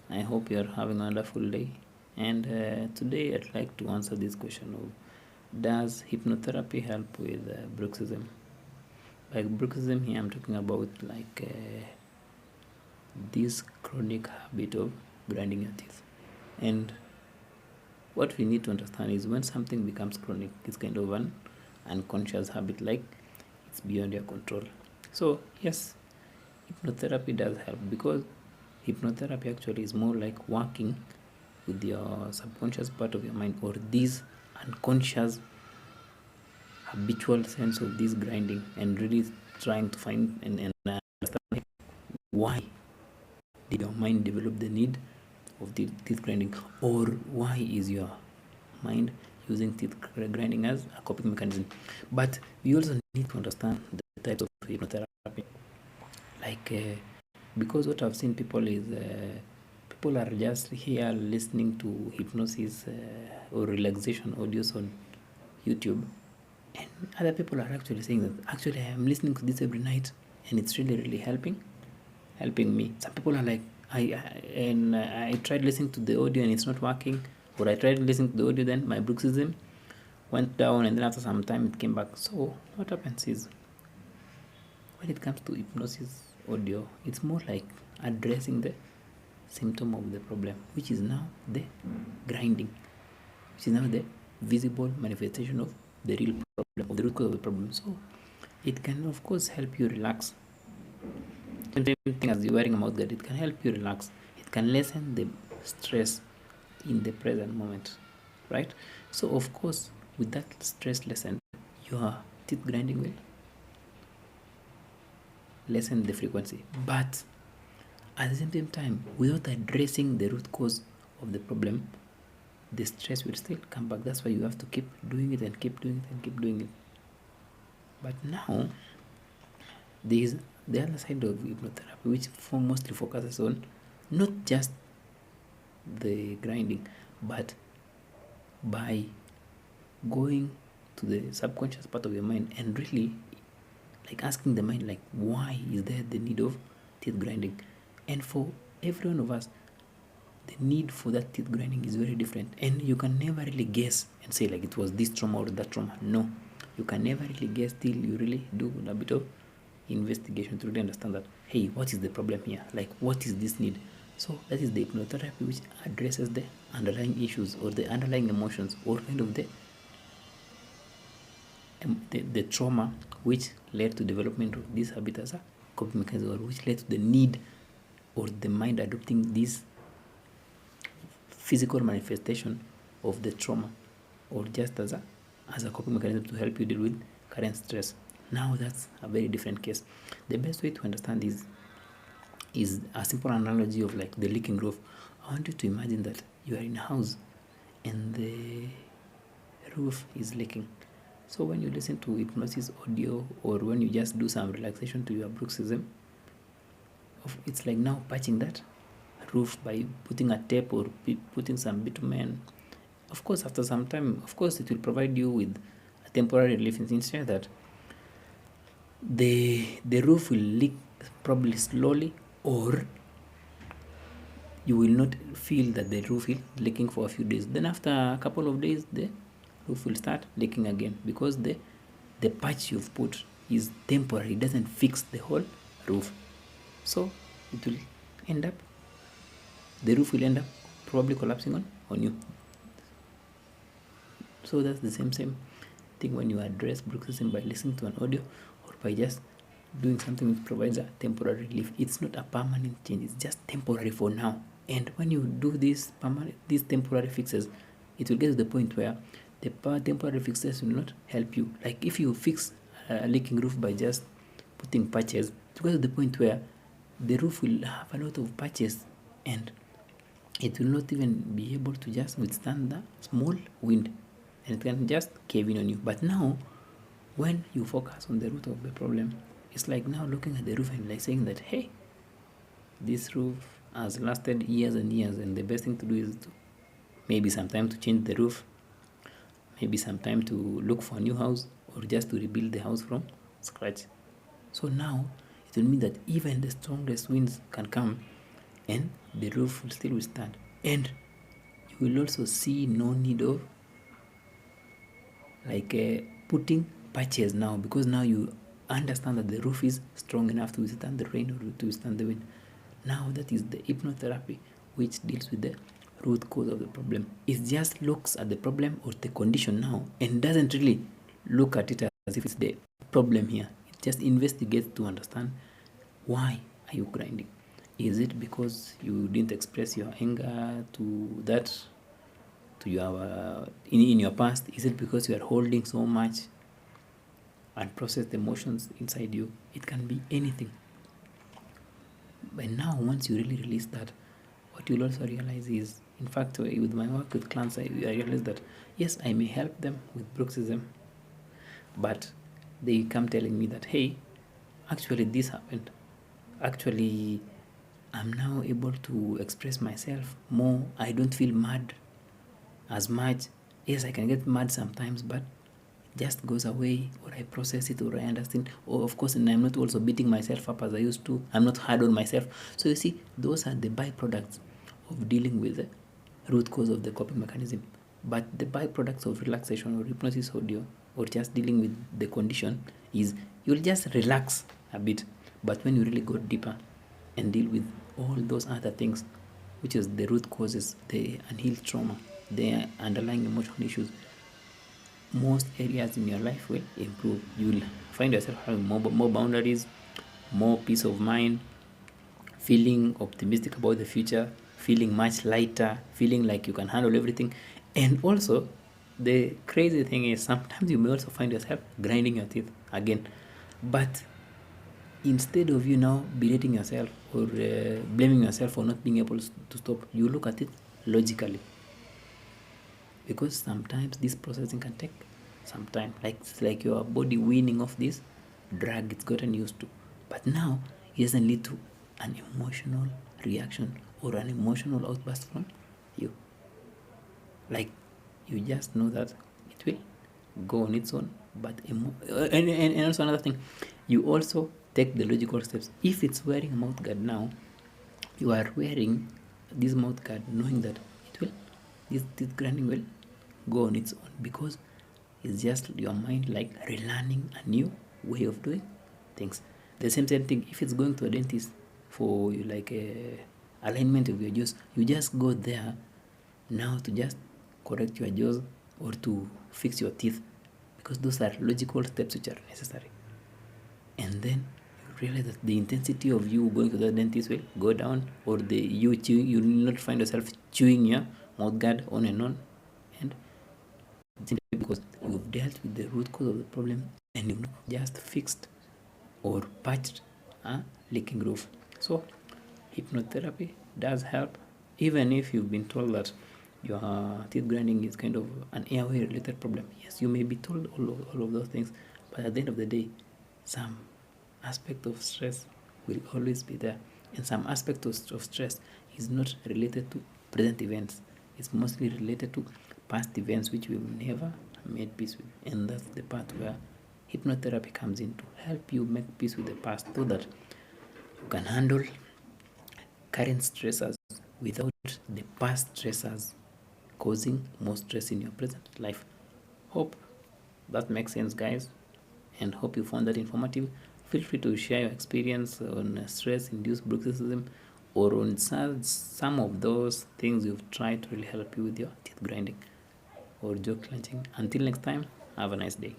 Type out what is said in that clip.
I hope you are having a wonderful day. And today I'd like to answer this question of, does hypnotherapy help with bruxism? By bruxism here I'm talking about this chronic habit of grinding your teeth. And what we need to understand is when something becomes chronic, it's kind of an unconscious habit, like it's beyond your control. So yes, hypnotherapy does help, because hypnotherapy actually is more like working with your subconscious part of your mind, or this unconscious habitual sense of this grinding, and really trying to find and understand why did your mind develop the need of teeth grinding, or why is your mind using teeth grinding as a coping mechanism. But we also need to understand the types of hypnotherapy, because what I've seen people is people are just here listening to hypnosis or relaxation audios on YouTube, and other people are actually saying that actually I am listening to this every night and it's really helping me. Some people are like, I tried listening to the audio and it's not working, or I tried listening to the audio, then my bruxism went down, and then after some time it came back. So what happens is, when it comes to hypnosis audio, it's more like addressing the symptom of the problem, which is now the grinding, which is now the visible manifestation of the real problem, of the root cause of the problem. So it can of course help you relax. Same thing as you wearing a mouth guard, it can help you relax. It can lessen the stress in the present moment, right? So of course, with that stress lessened, your teeth grinding will lessen the frequency. But at the same time, without addressing the root cause of the problem, the stress will still come back. That's why you have to keep doing it and keep doing it and keep doing it. But now there is the other side of hypnotherapy, which mostly focuses on not just the grinding, but by going to the subconscious part of your mind and really like asking the mind, like, why is there the need of teeth grinding? And for every one of us, the need for that teeth grinding is very different, and you can never really guess and say like it was this trauma or that trauma. No, you can never really guess till you really do a bit of investigation to really understand that, hey, what is the problem here, like what is this need. So that is the hypnotherapy, which addresses the underlying issues or the underlying emotions, or kind of the trauma which led to development of this habit as a coping mechanism, or which led to the need or the mind adopting this physical manifestation of the trauma, or just as a coping mechanism to help you deal with current stress. Now that's a very different case. The best way to understand is a simple analogy of like the leaking roof. I want you to imagine that you are in a house and the roof is leaking. So when you listen to hypnosis audio, or when you just do some relaxation to your bruxism, it's like now patching that roof by putting a tape or putting some bitumen. Of course, after some time, of course, it will provide you with a temporary relief, in the that the roof will leak probably slowly, or you will not feel that the roof is leaking for a few days. Then after a couple of days, the roof will start leaking again, because the patch you've put is temporary. It doesn't fix the whole roof. So it will end up, the roof will end up probably collapsing on you. So that's the same thing when you address bruxism by listening to an audio, or by just doing something which provides a temporary relief. It's not a permanent change, it's just temporary for now. And when you do these temporary fixes, it will get to the point where the temporary fixes will not help you. Like if you fix a leaking roof by just putting patches, it will get to the point where the roof will have a lot of patches, and it will not even be able to just withstand the small wind, and it can just cave in on you. But now, when you focus on the root of the problem, it's like now looking at the roof and like saying that, hey, this roof has lasted years and years, and the best thing to do is to maybe sometime to change the roof, maybe sometime to look for a new house, or just to rebuild the house from scratch. So now it will mean that even the strongest winds can come and the roof will still withstand. And you will also see no need of putting patches now, because now you understand that the roof is strong enough to withstand the rain or to withstand the wind. Now that is the hypnotherapy, which deals with the root cause of the problem. It just looks at the problem or the condition now and doesn't really look at it as if it's the problem here. It just investigates to understand, why are you grinding? Is it because you didn't express your anger to that, to your in your past? Is it because you are holding so much unprocessed emotions inside you? It can be anything. But now, once you really release that, what you'll also realize is, in fact, with my work with clients, I realize that yes, I may help them with Bruxism, but they come telling me that, hey, actually this happened. Actually, I'm now able to express myself more. I don't feel mad as much. Yes, I can get mad sometimes, but it just goes away, or I process it, or I understand. Or of course, and I'm not also beating myself up as I used to. I'm not hard on myself. So you see, those are the byproducts of dealing with the root cause of the coping mechanism. But the byproducts of relaxation or hypnosis audio, or just dealing with the condition, is you'll just relax a bit. But when you really go deeper and deal with all those other things, which is the root causes, the unhealed trauma, the underlying emotional issues, most areas in your life will improve. You'll find yourself having more boundaries, more peace of mind, feeling optimistic about the future, feeling much lighter, feeling like you can handle everything. And also, the crazy thing is, sometimes you may also find yourself grinding your teeth again. But instead of you now berating yourself or blaming yourself for not being able to stop, you look at it logically. Because sometimes this processing can take some time. It's like your body weaning off this drug it's gotten used to. But now it doesn't lead to an emotional reaction or an emotional outburst from you. Like, you just know that it will go on its own. But and also another thing, you also take the logical steps. If it's wearing a mouth guard now, you are wearing this mouth guard knowing that it will, this grinding will go on its own, because it's just your mind like relearning a new way of doing things. The same thing if it's going to a dentist for like a alignment of your jaws, you just go there now to just correct your jaws or to fix your teeth, because those are logical steps which are necessary. And then you realize that the intensity of you going to the dentist will go down, or you will not find yourself chewing your mouth guard on and on, and simply because you've dealt with the root cause of the problem and you've not just fixed or patched a leaking roof. So hypnotherapy does help, even if you've been told that your teeth grinding is kind of an airway related problem. Yes, you may be told all of those things, but at the end of the day, some aspect of stress will always be there, and some aspect of stress is not related to present events. It's mostly related to past events which we've never made peace with. And that's the part where hypnotherapy comes in, to help you make peace with the past, so that you can handle current stressors without the past stressors causing more stress in your present life. Hope that makes sense, guys, and hope you found that informative. Feel free to share your experience on stress-induced bruxism, or on some of those things you've tried to really help you with your teeth grinding or jaw clenching. Until next time, have a nice day.